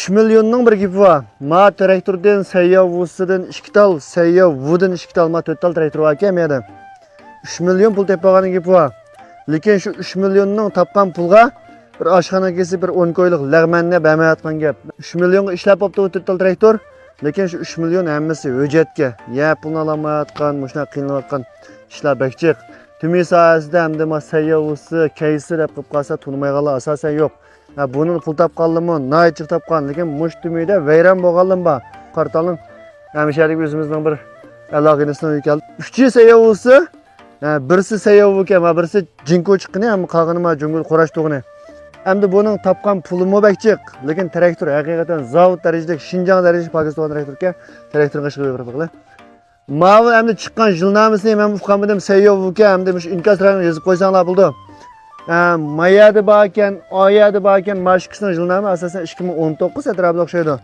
3 milyonning bir gipi bor. Ma traktordan sayyovusidan 2 tal, sayyovudan 2 tal, ma 4 tal traktor bor ekan menda. 3 milyon pul tepaganing gipi bor. Lekin shu 3 millionning topgan pulga bir oshxona kelsa bir 10 koylik lag'manni bermayotgan gap. 3 millionga ishlab olibdi 4 tal traktor. Lekin shu 3 milyon hammasi hujjatga. Ya pulni olamayotgan, mushuna qiynayotgan ishlar bekchiq. Tumi sohasida hamda ma sayyovusi, kaysi deb qilib qolsa tunmayganlar asosan yo'q. Bunun pul topganlimi, naychiq topgan, lekin mush tumida vayron bo'lganlim bor. Qartalning hamshalik o'zimizning bir aloqasini keldi. 3 sayyovusi, birisi sayyovu ekan, birisi jinko chiqqani, ham qolgani ma jungul qo'rash to'g'ini. Hamda buning topgan pulimi bekchiq, lekin traktor haqiqatan zavod darajada, Shinjang darajada Pokiston traktorga traktorga chiqib yuribdi. Mavi hamda chiqqan jilnamasini men ufqamidim sayyovu ekan, hamda mush inkaslarni yozib qo'ysanglar bo'ldi. Mayada bakan, oyada bakan, mashqisning jilnami asosan 2019 atrofida o'xshaydi.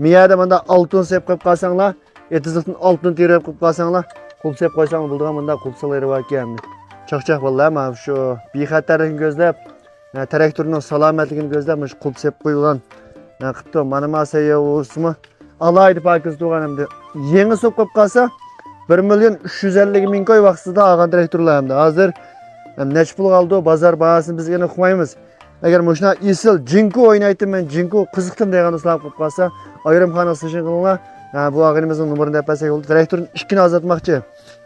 Miyada menda oltin sep qo'yib qolsanglar, etizlikdan oltin terib qo'yib qolsanglar, qulp sep qo'ysang bo'ldigan bunda qulpsalar bor ekan. Chaqchaq vallahi mana shu bexatarlikni ko'zlab, traktorning salomatligini ko'zlab, mush qulp sep qo'yilgan. Qipti mana ma sayyovusimi alaydi Pokistonda yangi so'p qo'yib qolsa 1 milyon 350 ming koy vaqtida olgan traktorlar hamda hozir necha pul qoldi bozor bahosini biz yana uqmaymiz. Agar mushuna isil jinko o'ynaydi, men jinko qiziqdim degan do'stlar qo'yib qolsa, ayrimxona seshin qilinglar. Bu og'inimizning nomerini deb pasak bo'ldi. Traktorni ishkini ozatmoqchi.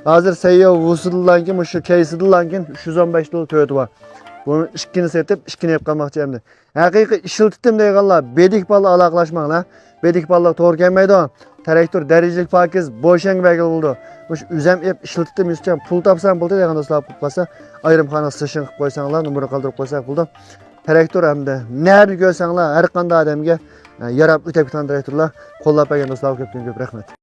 Hozir sayyov vusillanki, mushu kaysidilankin 315 dollar to'ydi bor. Buni ishkini setib, ishkini yeb qolmoqchi endi. Haqiqiy ishiltdim deganlar, bedik balla aloqalashmanglar. Bedik balla to'g'ri kelmaydi. Traktor darajalik pokiz bo'shang bagil bo'ldi. Mush uzam ep ishiltdim, yuzchan pul topsam bo'ldi degan do'stlar qo'yib qolsa, ayrimxona seshin qilib qo'ysanglar, nomer qoldirib qo'ysak bo'ldi. Traktor hamda nari ko'rsanglar har qanday odamga yarab o'tib ketgan traktorlar qo'llab bergan do'stlar ko'p rahmat.